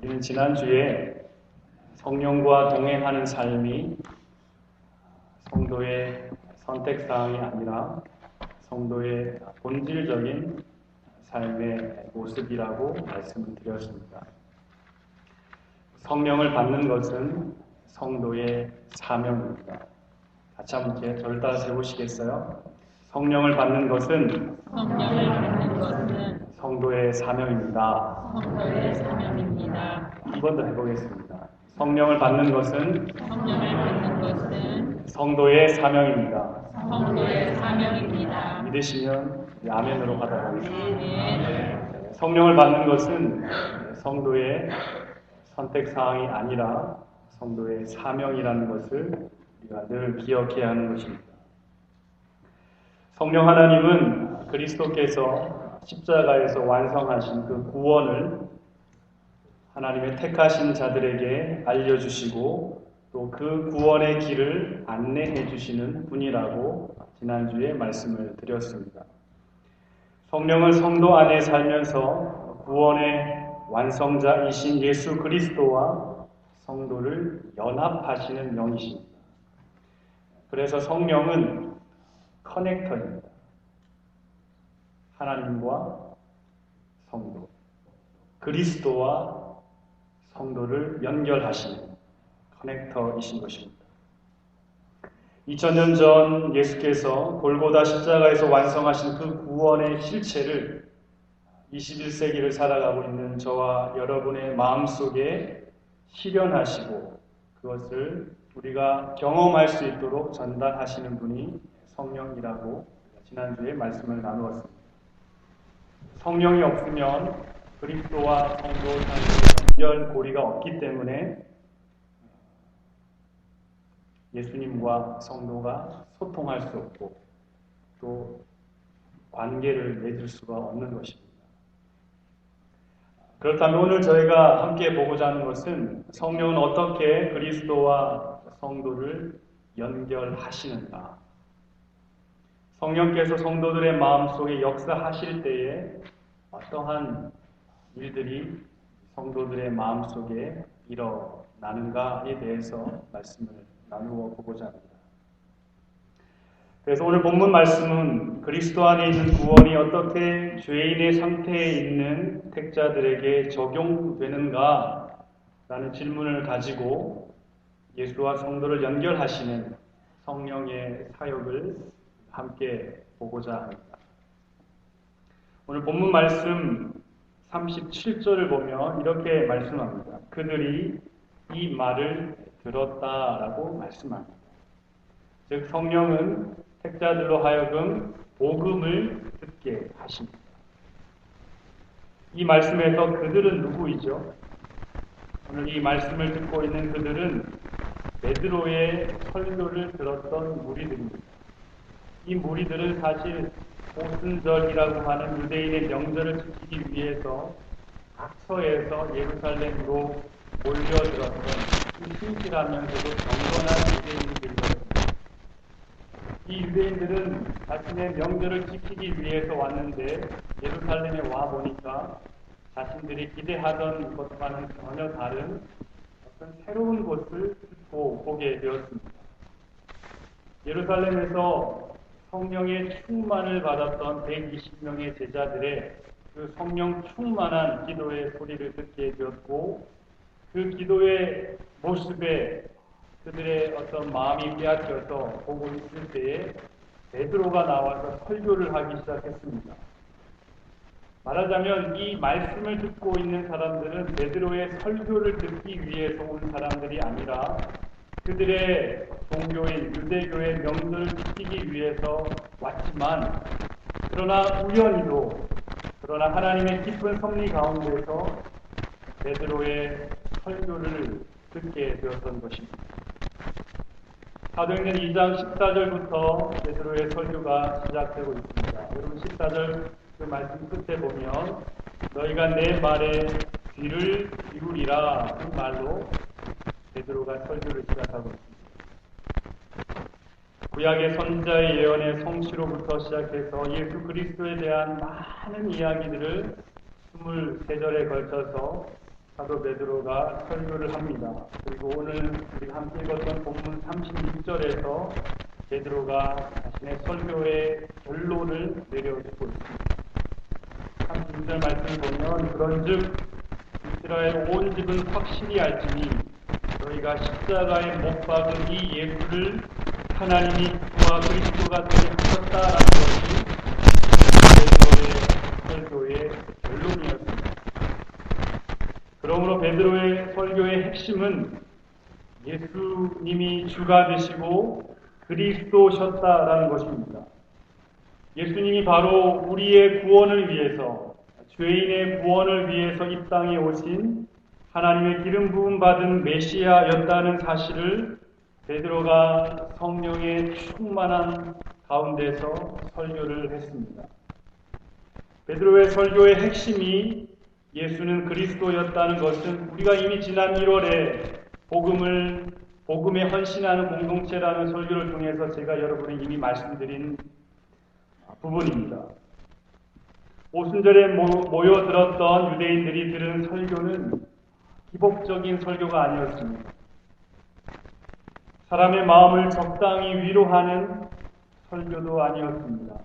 우리는 지난주에 성령과 동행하는 삶이 성도의 선택사항이 아니라 성도의 본질적인 삶의 모습이라고 말씀을 드렸습니다. 성령을 받는 것은 성도의 사명입니다. 같이 한번 저를 따라 해보시겠어요? 성령을 받는 것은 성도의 사명입니다. 성도의 사명입니다. 한 번 더 해보겠습니다. 성령을 받는 것은 성도의 사명입니다. 성도의 사명입니다. 믿으시면 아멘으로 받아보겠습니다. 성령을 받는 것은 성도의 선택사항이 아니라 성도의 사명이라는 것을 우리가 늘 기억해야 하는 것입니다. 성령 하나님은 그리스도께서 십자가에서 완성하신 그 구원을 하나님의 택하신 자들에게 알려주시고 또 그 구원의 길을 안내해 주시는 분이라고 지난주에 말씀을 드렸습니다. 성령은 성도 안에 살면서 구원의 완성자이신 예수 그리스도와 성도를 연합하시는 영이십니다. 그래서 성령은 커넥터입니다. 하나님과 성도, 그리스도와 성도를 연결하시는 커넥터이신 것입니다. 2000년 전 예수께서 골고다 십자가에서 완성하신 그 구원의 실체를 21세기를 살아가고 있는 저와 여러분의 마음속에 실현하시고 그것을 우리가 경험할 수 있도록 전달하시는 분이 성령이라고 지난주에 말씀을 나누었습니다. 성령이 없으면 그리스도와 성도 사이에 연결고리가 없기 때문에 예수님과 성도가 소통할 수 없고 또 관계를 맺을 수가 없는 것입니다. 그렇다면 오늘 저희가 함께 보고자 하는 것은 성령은 어떻게 그리스도와 성도를 연결하시는가? 성령께서 성도들의 마음속에 역사하실 때에 어떠한 일들이 성도들의 마음속에 일어나는가에 대해서 말씀을 나누어 보고자 합니다. 그래서 오늘 본문 말씀은 그리스도 안에 있는 구원이 어떻게 죄인의 상태에 있는 택자들에게 적용되는가 라는 질문을 가지고 예수와 성도를 연결하시는 성령의 사역을 함께 보고자 합니다. 오늘 본문 말씀 37절을 보면 이렇게 말씀합니다. 그들이 이 말을 들었다라고 말씀합니다. 즉 성령은 택자들로 하여금 복음을 듣게 하십니다. 이 말씀에서 그들은 누구이죠? 오늘 이 말씀을 듣고 있는 그들은 베드로의 설교를 들었던 무리들입니다. 이 무리들은 사실 오순절이라고 하는 유대인의 명절을 지키기 위해서 각처에서 예루살렘으로 몰려들었던 신실하면서도 경건한 유대인들이었습니다. 이 유대인들은 자신의 명절을 지키기 위해서 왔는데 예루살렘에 와 보니까 자신들이 기대하던 것과는 전혀 다른 어떤 새로운 곳을 듣고 보게 되었습니다. 예루살렘에서 성령의 충만을 받았던 120명의 제자들의 그 성령 충만한 기도의 소리를 듣게 되었고 그 기도의 모습에 그들의 어떤 마음이 빼앗겨서 보고 있을 때에 베드로가 나와서 설교를 하기 시작했습니다. 말하자면 이 말씀을 듣고 있는 사람들은 베드로의 설교를 듣기 위해서 온 사람들이 아니라 그들의 종교인 유대교의 명절을 지키기 위해서 왔지만 그러나 우연히도 그러나 하나님의 깊은 섭리 가운데서 베드로의 설교를 듣게 되었던 것입니다. 사도행전 2장 14절부터 베드로의 설교가 시작되고 있습니다. 여러분 14절 그 말씀 끝에 보면 너희가 내 말에 귀를 기울이라 그 말로 베드로가 설교를 시작하고 있습니다. 구약의 선지자의 예언의 성취로부터 시작해서 예수 그리스도에 대한 많은 이야기들을 23절에 걸쳐서 사도 베드로가 설교를 합니다. 그리고 오늘 우리가 함께 읽었던 본문 36절에서 베드로가 자신의 설교의 결론을 내려주고 있습니다. 36절 말씀을 보면 그런즉 이스라엘 온 집은 확실히 알지니 너희가 십자가에 못 박은 이 예수를 하나님이 그와 그리스도가 되게 하셨다라는 것이 베드로의 설교의 결론이었습니다. 그러므로 베드로의 설교의 핵심은 예수님이 주가 되시고 그리스도셨다라는 것입니다. 예수님이 바로 우리의 구원을 위해서, 죄인의 구원을 위해서 이 땅에 오신 하나님의 기름 부음 받은 메시아였다는 사실을 베드로가 성령의 충만한 가운데서 설교를 했습니다. 베드로의 설교의 핵심이 예수는 그리스도였다는 것은 우리가 이미 지난 1월에 복음에 헌신하는 공동체라는 설교를 통해서 제가 여러분에게 이미 말씀드린 부분입니다. 오순절에 모여들었던 유대인들이 들은 설교는 기복적인 설교가 아니었습니다. 사람의 마음을 적당히 위로하는 설교도 아니었습니다.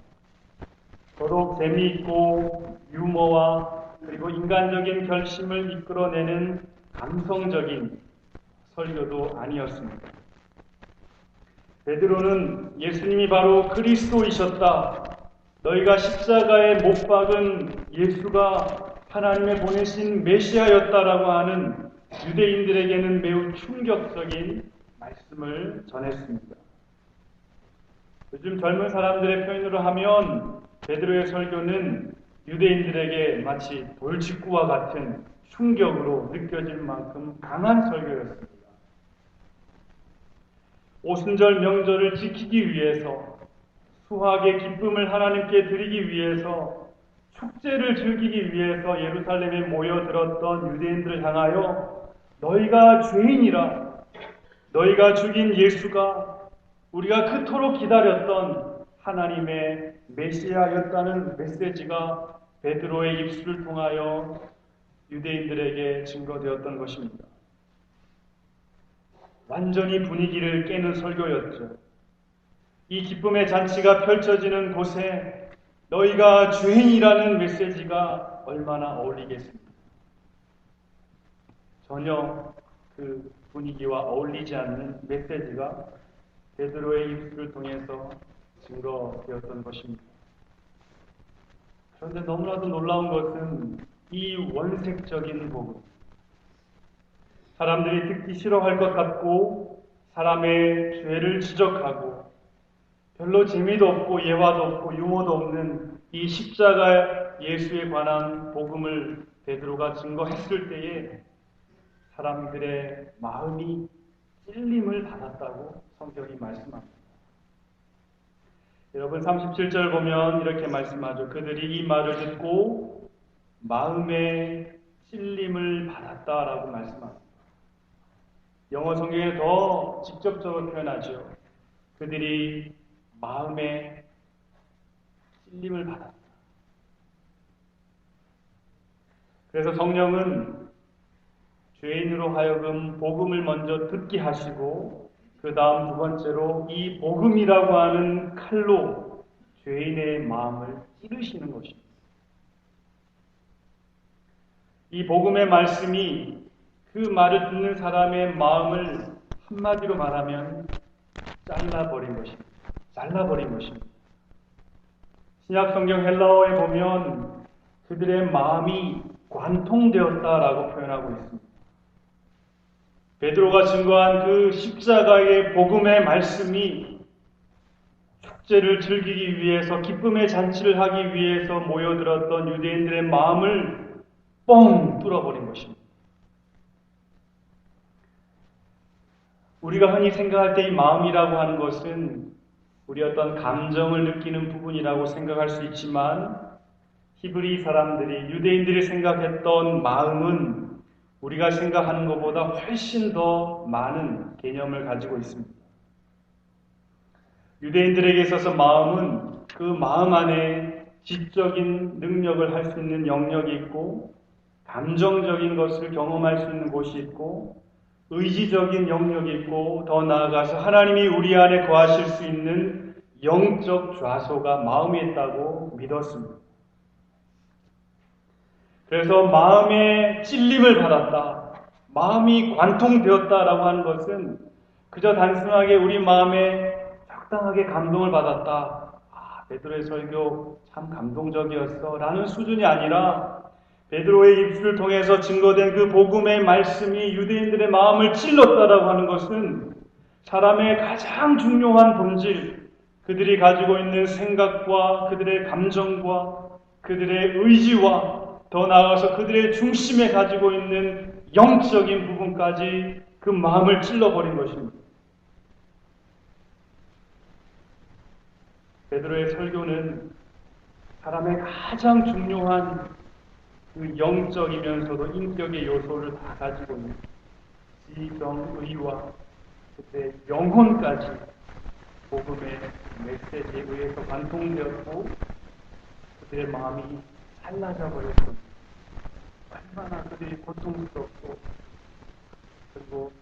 더더욱 재미있고 유머와 그리고 인간적인 결심을 이끌어내는 감성적인 설교도 아니었습니다. 베드로는 예수님이 바로 그리스도이셨다. 너희가 십자가에 못 박은 예수가 하나님의 보내신 메시아였다라고 하는 유대인들에게는 매우 충격적인 말씀을 전했습니다. 요즘 젊은 사람들의 표현으로 하면 베드로의 설교는 유대인들에게 마치 돌직구와 같은 충격으로 느껴질 만큼 강한 설교였습니다. 오순절 명절을 지키기 위해서, 수학의 기쁨을 하나님께 드리기 위해서, 축제를 즐기기 위해서 예루살렘에 모여들었던 유대인들을 향하여 너희가 죄인이라, 너희가 죽인 예수가 우리가 그토록 기다렸던 하나님의 메시아였다는 메시지가 베드로의 입술을 통하여 유대인들에게 증거되었던 것입니다. 완전히 분위기를 깨는 설교였죠. 이 기쁨의 잔치가 펼쳐지는 곳에 너희가 죄인이라는 메시지가 얼마나 어울리겠습니까? 전혀 그 분위기와 어울리지 않는 메시지가 베드로의 입술을 통해서 증거되었던 것입니다. 그런데 너무나도 놀라운 것은 이 원색적인 복음, 사람들이 듣기 싫어할 것 같고 사람의 죄를 지적하고 별로 재미도 없고 예화도 없고 유머도 없는 이 십자가 예수에 관한 복음을 베드로가 증거했을 때에 사람들의 마음이 찔림을 받았다고 성경이 말씀합니다. 여러분 37절 보면 이렇게 말씀하죠. 그들이 이 말을 듣고 마음에 찔림을 받았다라고 말씀합니다. 영어 성경에 더 직접적으로 표현하죠. 그들이 마음에 찔림을 받았다. 그래서 성령은 죄인으로 하여금 복음을 먼저 듣게 하시고 그 다음 두 번째로 이 복음이라고 하는 칼로 죄인의 마음을 찌르시는 것입니다. 이 복음의 말씀이 그 말을 듣는 사람의 마음을 한마디로 말하면 잘라버린 것입니다. 신약 성경 헬라어에 보면 그들의 마음이 관통되었다라고 표현하고 있습니다. 베드로가 증거한 그 십자가의 복음의 말씀이 축제를 즐기기 위해서, 기쁨의 잔치를 하기 위해서 모여들었던 유대인들의 마음을 뻥 뚫어버린 것입니다. 우리가 흔히 생각할 때 이 마음이라고 하는 것은 우리 어떤 감정을 느끼는 부분이라고 생각할 수 있지만 히브리 사람들이, 유대인들이 생각했던 마음은 우리가 생각하는 것보다 훨씬 더 많은 개념을 가지고 있습니다. 유대인들에게 있어서 마음은 그 마음 안에 지적인 능력을 할 수 있는 영역이 있고 감정적인 것을 경험할 수 있는 곳이 있고 의지적인 영역이 있고 더 나아가서 하나님이 우리 안에 거하실 수 있는 영적 좌소가 마음에 있다고 믿었습니다. 그래서 마음에 찔림을 받았다, 마음이 관통되었다라고 하는 것은 그저 단순하게 우리 마음에 적당하게 감동을 받았다, 베드로의 설교 참 감동적이었어 라는 수준이 아니라 베드로의 입술을 통해서 증거된 그 복음의 말씀이 유대인들의 마음을 찔렀다라고 하는 것은 사람의 가장 중요한 본질, 그들이 가지고 있는 생각과 그들의 감정과 그들의 의지와 더 나아가서 그들의 중심에 가지고 있는 영적인 부분까지 그 마음을 찔러버린 것입니다. 베드로의 설교는 사람의 가장 중요한 그 영적이면서도 인격의 요소를 다 가지고 있는 지정의와 그때 영혼까지 복음의 메시지에 의해서 관통되었고 그들의 마음이 달라져 버렸습니다. 얼마나 그들이 고통스럽고 그리고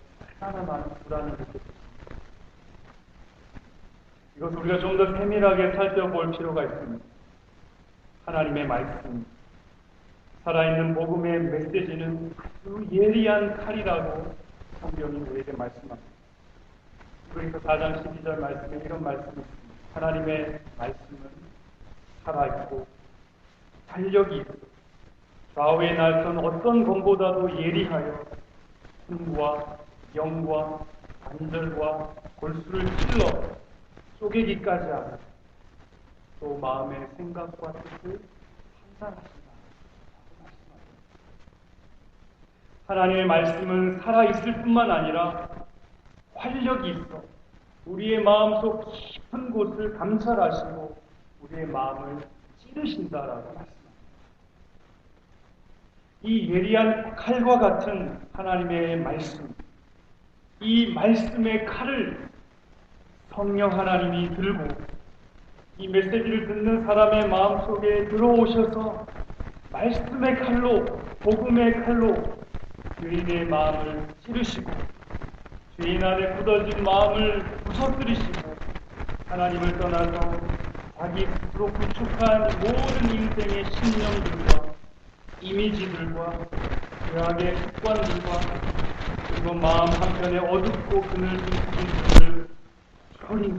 얼마나 많은 불안을 느꼈습니다. 이것을 우리가 좀 더 세밀하게 살펴볼 필요가 있습니다. 하나님의 말씀, 살아있는 복음의 메시지는 아주 예리한 칼이라고 성경이 우리에게 말씀합니다. 그래서 4장 12절 말씀에 이런 말씀이 있습니다. 하나님의 말씀은 살아있고 탄력이 있고 좌우의 날선 어떤 검보다도 예리하여 숨과 영과 관절과 골수를 찔러 쪼개기까지 하고 또 마음의 생각과 뜻을 판단하신다. 하나님의 말씀은 살아있을 뿐만 아니라 활력이 있어 우리의 마음속 깊은 곳을 감찰하시고 우리의 마음을 찌르신다라고 말씀합니다. 이 예리한 칼과 같은 하나님의 말씀, 이 말씀의 칼을 성령 하나님이 들고 이 메시지를 듣는 사람의 마음속에 들어오셔서 말씀의 칼로, 복음의 칼로 죄인의 마음을 찌르시고 죄인 안에 굳어진 마음을 부서뜨리시고 하나님을 떠나서 자기 스스로 구축한 모든 인생의 신념들과 이미지들과 죄악의 습관들과 그리고 마음 한편에 어둡고 그늘진 부분들을 편히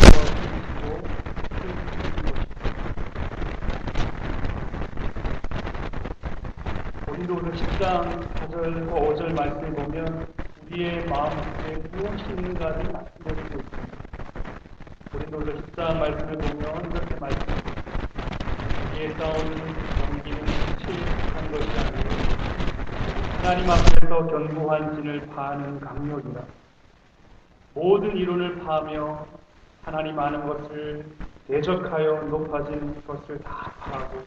부서뜨리시고 고린도서 10장 4절과 5절 말씀을 보면 우리의 마음속에 무엇이 있는가를 말씀해주고 있습니다. 고린도서 10장 말씀을 보면 이렇게 말씀합니다. 우리의 싸우는 경기는 육체에 속한 것이 아니고 하나님 앞에서 견고한 진을 파하는 강력이라. 모든 이론을 파하며 하나님 아는 것을 대적하여 높아진 것을 다 파하고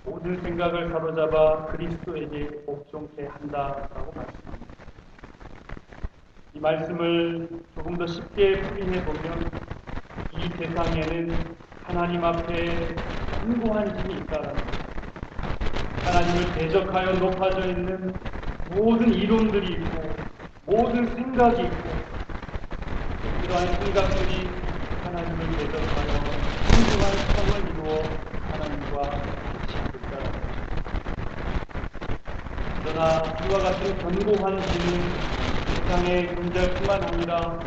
모든 생각을 사로잡아 그리스도에게 복종케 한다라고 말씀합니다. 이 말씀을 조금 더 쉽게 풀이해 보면 이 세상에는 하나님 앞에 견고한 힘이 있다라는 것, 하나님을 대적하여 높아져 있는 모든 이론들이 있고 모든 생각이 있고 이러한 생각들이 하나님을 대적하여 견고한 성을 이루어 하나님과 그러나 이와 같은 견고한 힘은 세상의 존재할 뿐만 아니라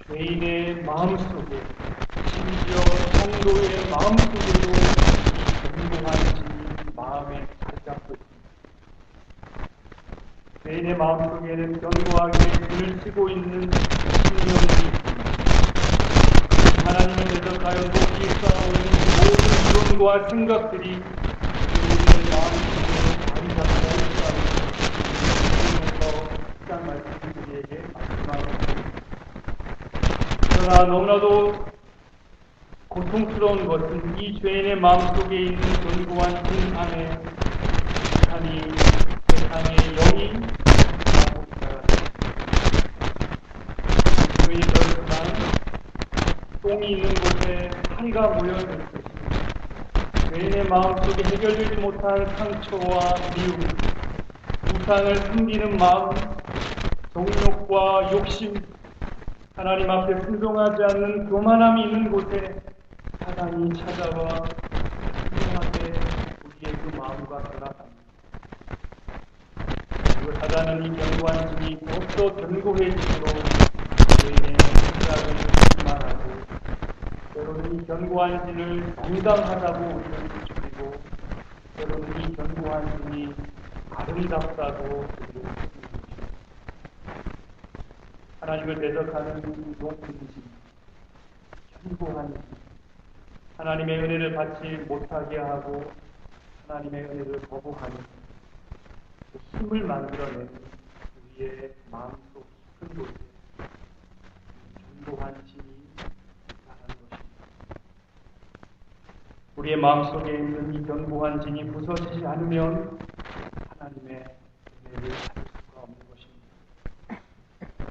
죄인의 마음속에 심지어 성도의 마음속에도 이 견고한 힘이 마음에 자리 잡고 있습니다. 죄인의 마음속에는 견고하게 눈을 치고 있는 신념이 있습니다. 하나님을 대적하여 높이 쌓아오는 모든 이론과 생각들이 죄인의 마음속에 자리 잡고 있습니다. 말씀을 우리에게 말씀하고 있습니다. 그러나 너무나도 고통스러운 것은 이 죄인의 마음속에 있는 견고한 힘 안에 세상의 영이 나고 있어요. 죄인이 그렇지만 똥이 있는 곳에 파리가 모여있을 것입니다. 죄인의 마음속에 해결되지 못한 상처와 미움, 우상을 섬기는 마음, 정욕과 욕심, 하나님 앞에 순종하지 않는 교만함이 있는 곳에 사단이 찾아와 분명하게 우리의 그 마음과 결합합니다. 그리고 사단은 이 견고한 진이 더욱더 견고해지도록 죄인의 생각을 기만하고 때로는 이 견고한 진을 정당하다고 우리는 비추고 때로는 이 견고한 진이 아름답다고 우리는 비춥니다. 하나님을 대적하는 높은 진, 견고한 진, 하나님의 은혜를 받지 못하게 하고 하나님의 은혜를 거부하는 그 힘을 만들어내는 우리의 마음속 깊은 곳에 견고한 진이 있다는 것입니다. 우리의 마음속에 있는 이 견고한 진이 부서지지 않으면 하나님의 은혜를 받을 수가 없는 것입니다.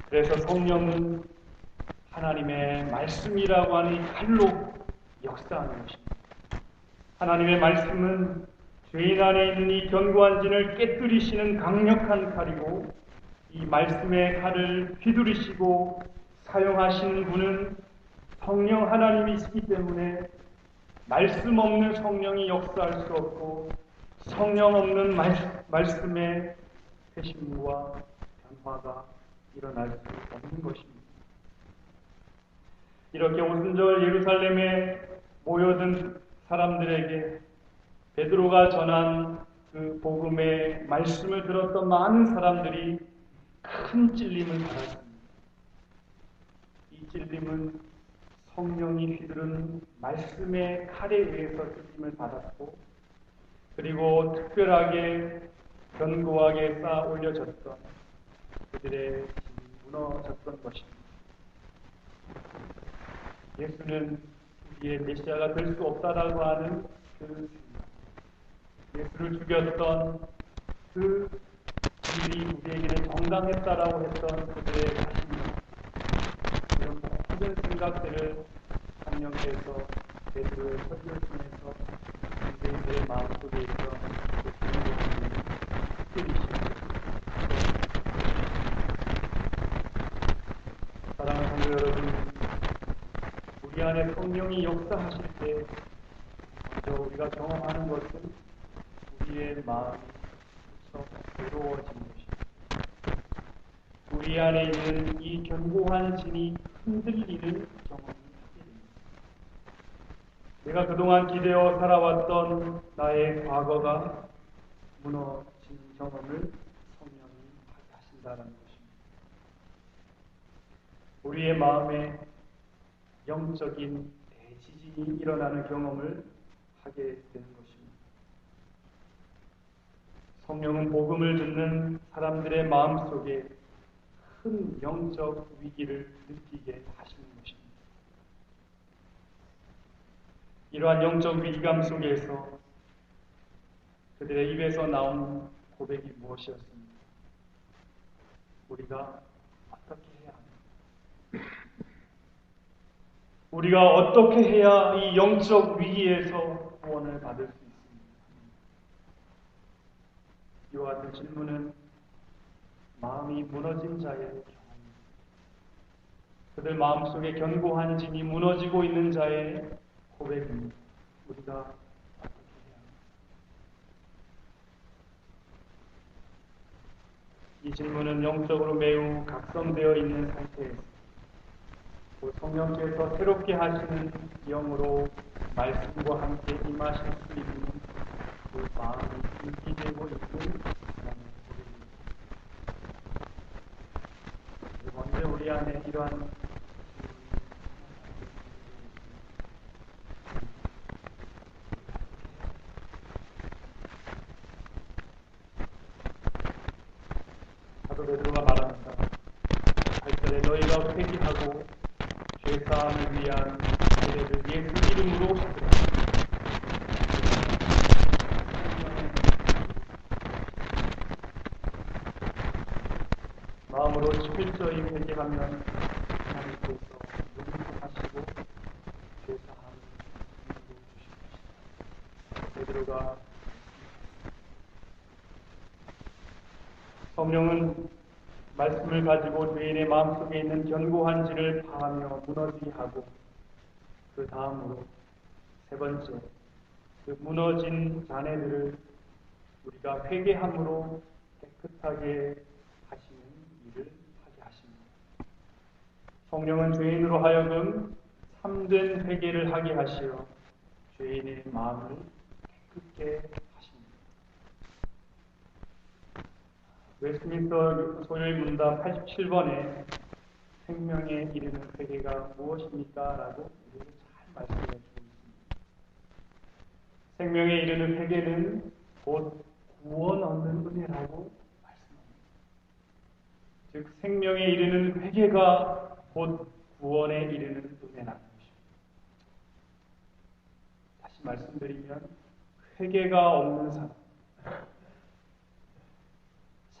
그래서 성령은 하나님의 말씀이라고 하는 이 칼로 역사하는 것입니다. 하나님의 말씀은 죄인 안에 있는 이 견고한 진을 깨뜨리시는 강력한 칼이고 이 말씀의 칼을 휘두르시고 사용하시는 분은 성령 하나님이시기 때문에 말씀 없는 성령이 역사할 수 없고 성령 없는 말씀의 회심과 변화가 일어날 수 없는 것입니다. 이렇게 오순절 예루살렘에 모여든 사람들에게 베드로가 전한 그 복음의 말씀을 들었던 많은 사람들이 큰 찔림을 받았습니다. 이 찔림은 성령이 휘두른 말씀의 칼에 의해서 찔림을 받았고 그리고 특별하게 견고하게 쌓아 올려졌던 그들의 힘이 무너졌던 것입니다. 예수는 우리의 메시아가 될 수 없다라고 하는 그 예수를 죽였던 그 일이 우리에게는 정당했다라고 했던 그들의 자신과 이런 모든 생각들을 강력해서 베드로의 설교를 통해서 유대인들의 마음속에 있던 그 분노를 흩뜨리시고 사랑하는 성도 여러분, 우리 안에 성령이 역사하실 때 먼저 우리가 경험하는 것은 우리의 마음이 무척 외로워지는 것입니다. 우리 안에 있는 이 견고한 진이 흔들리는 경험을 하게 됩니다. 내가 그동안 기대어 살아왔던 나의 과거가 무너진 경험을 성령이 하게 하신다는 것입니다. 우리의 마음에 영적인 대지진이 일어나는 경험을 하게 되는 것입니다. 성령은 복음을 듣는 사람들의 마음속에 큰 영적 위기를 느끼게 하시는 것입니다. 이러한 영적 위기감 속에서 그들의 입에서 나온 고백이 무엇이었습니까? 우리가 어떻게 해야 합니까? 우리가 어떻게 해야 이 영적 위기에서 구원을 받을 수 있습니까? 이와 같은 질문은 마음이 무너진 자의 경험입니다. 그들 마음속에 견고한 진이 무너지고 있는 자의 고백입니다. 우리가 어떻게 해야 합니까? 이 질문은 영적으로 매우 각성되어 있는 상태에서 성령께서 새롭게 하시는 영으로 말씀과 함께 임하실 수 있는 그 마음이 준비되고 있는 사람의 고백입니다. 먼저 우리 안에 이러한 사도 베드로가 말합니다. 8절에 너희가 회개하고 죄사함을 위한 세례를 예수 이름으로 받으라. 마음으로 철저히 회개하면 하나님께서 용서하시고 죄사함을 주실 것이다. 죄가 성령은 말씀을 가지고 죄인의 마음속에 있는 견고한 질을 파하며 무너지게 하고 그 다음으로 세 번째, 그 무너진 잔해들을 우리가 회개함으로 깨끗하게 하시는 일을 하게 하십니다. 성령은 죄인으로 하여금 참된 회개를 하게 하시어 죄인의 마음을 깨끗게 하십니다. 웨스트민스터 소요의 문답 87번에 생명에 이르는 회개가 무엇입니까? 라고 우리에게 잘 말씀해 주고 있습니다. 생명에 이르는 회개는 곧 구원 얻는 은혜라고 말씀합니다. 즉 생명에 이르는 회개가 곧 구원에 이르는 은혜라는 것입니다. 다시 말씀드리면 회개가 없는 사람,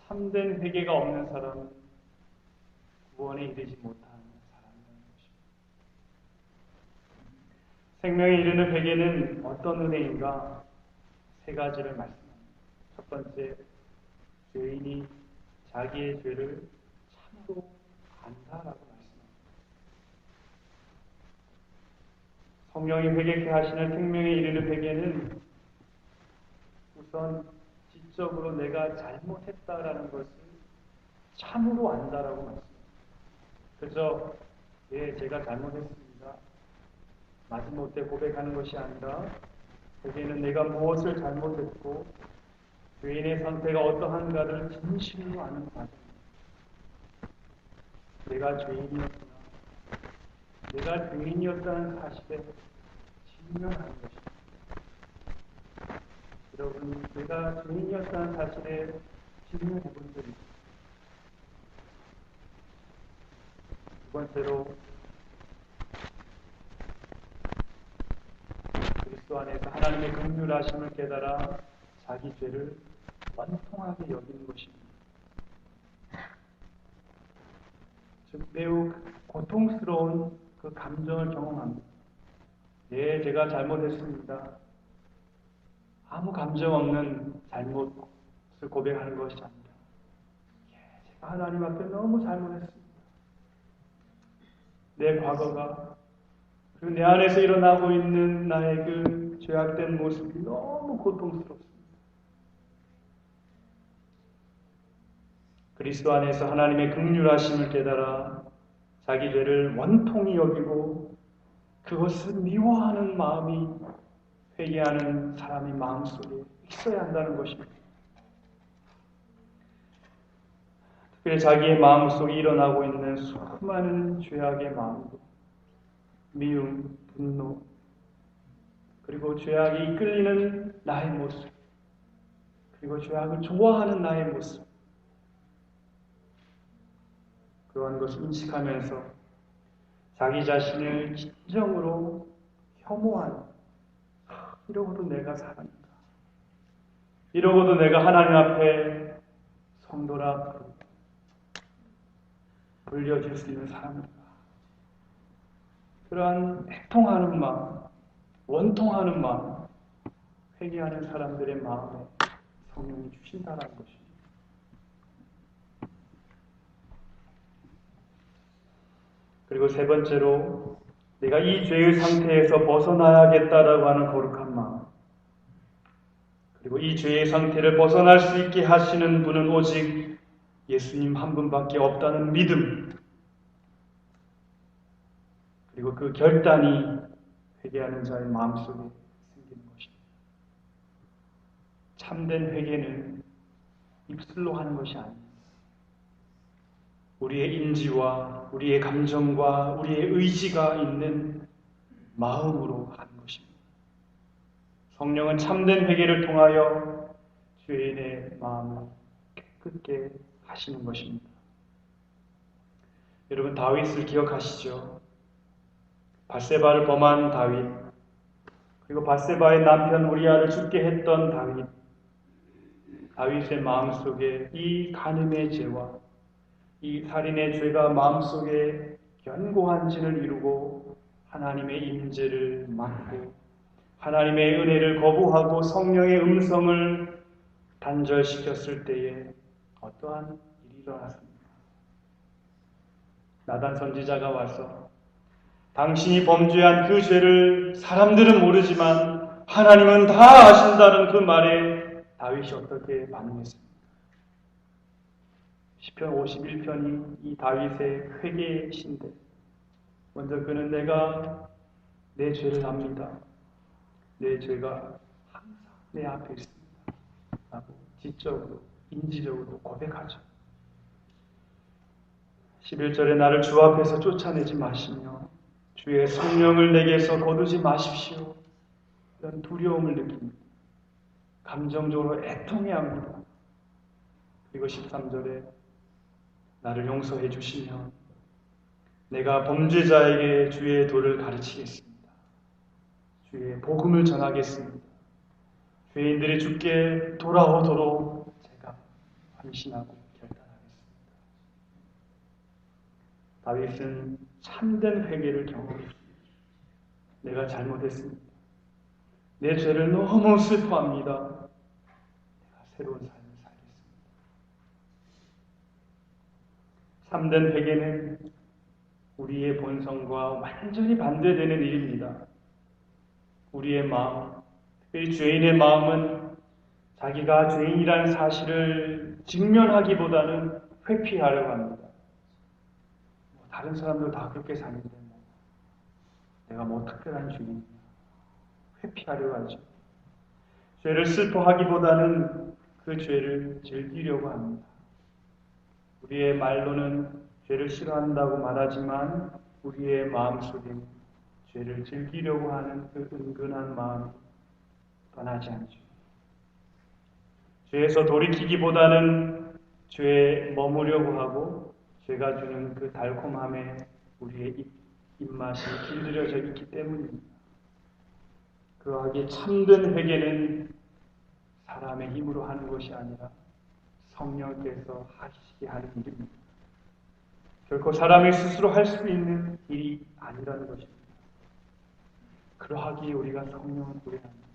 참된 회개가 없는 사람은 구원에 이르지 못하는 사람이라는 것입니다. 생명에 이르는 회개는 어떤 은혜인가? 세 가지를 말씀합니다. 첫 번째, 죄인이 자기의 죄를 참으로 안다라고 말씀합니다. 성령이 회개케 하시는 생명에 이르는 회개는 우선 지적으로 내가 잘못했다라는 것을 참으로 안다라고 말씀합니다. 그저 제가 잘못했습니다. 마지못해 고백하는 것이 아니라 회개는 내가 무엇을 잘못했고 죄인의 상태가 어떠한가를 진실로 아는 과정입니다. 내가 죄인이었구나. 내가 죄인이었다는 사실에 직면하는 것입니다. 여러분, 내가 죄인이었다는 사실에 직면해 본 적이 있습니다. 두 번째로 그리스도 안에서 하나님의 긍휼하심을 깨달아 자기 죄를 원통하게 여기는 것입니다. 즉 매우 고통스러운 그 감정을 경험합니다. 제가 잘못했습니다. 아무 감정 없는 잘못을 고백하는 것이 아니라 제가 하나님 앞에 너무 잘못했습니다. 내 과거가 그리고 내 안에서 일어나고 있는 나의 그 죄악된 모습이 너무 고통스럽습니다. 그리스도 안에서 하나님의 긍휼하심을 깨달아 자기 죄를 원통히 여기고 그것을 미워하는 마음이 회개하는 사람의 마음속에 있어야 한다는 것입니다. 특별히 자기의 마음속에 일어나고 있는 수많은 죄악의 마음도 미움, 분노, 그리고 죄악이 이끌리는 나의 모습, 그리고 죄악을 좋아하는 나의 모습, 그러한 것을 인식하면서 자기 자신을 진정으로 혐오하는, 이러고도 내가 사람인가? 이러고도 내가 하나님 앞에 성도라 불려질 수 있는 사람인가? 그러한 애통하는 마음, 원통하는 마음, 회개하는 사람들의 마음에 성령이 주신다는 것입니다. 그리고 세 번째로 내가 이 죄의 상태에서 벗어나야겠다라고 하는 거룩한 마음, 그리고 이 죄의 상태를 벗어날 수 있게 하시는 분은 오직 예수님 한 분밖에 없다는 믿음, 그리고 그 결단이 회개하는 자의 마음속에 생기는 것입니다. 참된 회개는 입술로 하는 것이 아닙니다. 우리의 인지와 우리의 감정과 우리의 의지가 있는 마음으로 하는 것입니다. 성령은 참된 회개를 통하여 죄인의 마음을 깨끗게 하시는 것입니다. 여러분, 다윗을 기억하시죠? 밧세바를 범한 다윗, 그리고 밧세바의 남편 우리아를 죽게 했던 다윗. 다윗의 마음속에 이 간음의 죄와 이 살인의 죄가 마음속에 견고한 진을 이루고 하나님의 임재를 막고 하나님의 은혜를 거부하고 성령의 음성을 단절시켰을 때에 어떠한 일이 일어났습니까? 나단 선지자가 와서 당신이 범죄한 그 죄를 사람들은 모르지만 하나님은 다 아신다는 그 말에 다윗이 어떻게 반응했습니까? 시편 51편이 이 다윗의 회개의 시인데 먼저 그는 내가 내 죄를 압니다. 내 죄가 항상 내 앞에 있습니다. 라고 지적으로 인지적으로 고백하죠. 11절에 나를 주 앞에서 쫓아내지 마시며 주의 성령을 내게서 거두지 마십시오. 이런 두려움을 느낍니다. 감정적으로 애통해합니다. 그리고 13절에 나를 용서해 주시면 내가 범죄자에게 주의 도를 가르치겠습니다. 주의 복음을 전하겠습니다. 죄인들이 주께 돌아오도록 제가 헌신하고 결단하겠습니다. 다윗은 참된 회개를 경험했습니다. 내가 잘못했습니다. 내 죄를 너무 슬퍼합니다. 내가 새로운 삶을 살겠습니다. 참된 회개는 우리의 본성과 완전히 반대되는 일입니다. 우리의 마음, 특별히 죄인의 마음은 자기가 죄인이라는 사실을 직면하기보다는 회피하려고 합니다. 다른 사람들 다 그렇게 사는데 내가 특별한 죄인이냐. 회피하려고 하죠. 죄를 슬퍼하기보다는 그 죄를 즐기려고 합니다. 우리의 말로는 죄를 싫어한다고 말하지만 우리의 마음속에는 죄를 즐기려고 하는 그 은근한 마음이 떠나지 않죠. 죄에서 돌이키기보다는 죄에 머무려고 하고 죄가 주는 그 달콤함에 우리의 입맛이 길들여져 있기 때문입니다. 그러하기에 참된 회개는 사람의 힘으로 하는 것이 아니라 성령께서 하시게 하는 일입니다. 결코 사람이 스스로 할 수 있는 일이 아니라는 것입니다. 그러하기에 우리가 성령을 구해야 합니다.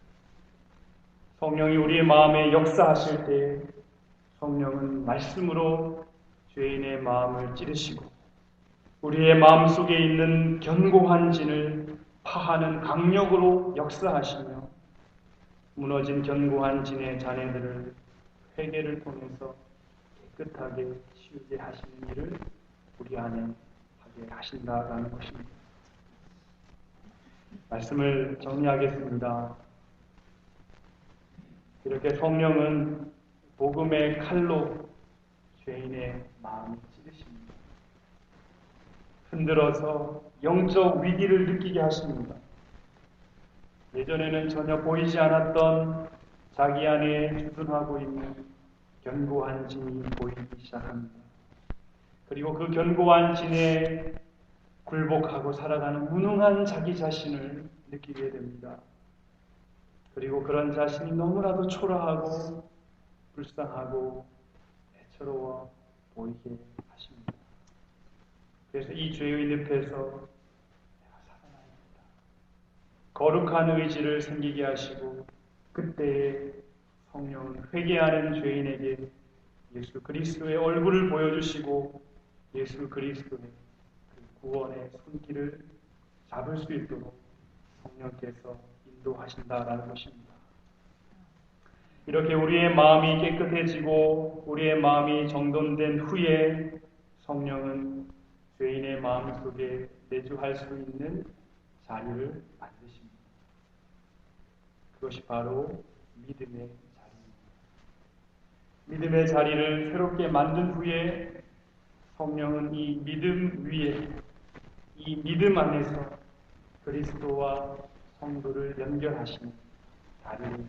성령이 우리의 마음에 역사하실 때 성령은 말씀으로 죄인의 마음을 찌르시고 우리의 마음속에 있는 견고한 진을 파하는 강력으로 역사하시며 무너진 견고한 진의 자네들을 회개를 통해서 깨끗하게 치우게 하시는 일을 우리 안에 하게 하신다라는 것입니다. 말씀을 정리하겠습니다. 이렇게 성령은 복음의 칼로 죄인의 마음을 찌르십니다. 흔들어서 영적 위기를 느끼게 하십니다. 예전에는 전혀 보이지 않았던 자기 안에 주둔하고 있는 견고한 진이 보이기 시작합니다. 그리고 그 견고한 진에 굴복하고 살아가는 무능한 자기 자신을 느끼게 됩니다. 그리고 그런 자신이 너무나도 초라하고 불쌍하고 애처로워 보이게 하십니다. 그래서 이 죄의 늪에서 내가 살아나야겠다. 거룩한 의지를 생기게 하시고 그때에 성령은 회개하는 죄인에게 예수 그리스도의 얼굴을 보여주시고 예수 그리스도의 그 구원의 손길을 잡을 수 있도록 성령께서 인도하신다라는 것입니다. 이렇게 우리의 마음이 깨끗해지고 우리의 마음이 정돈된 후에 성령은 죄인의 마음속에 내주할 수 있는 자리를 만드십니다. 그것이 바로 믿음의 자리입니다. 믿음의 자리를 새롭게 만든 후에 성령은 이 믿음 위에 이 믿음 안에서 그리스도와 성도를 연결하시는 다리를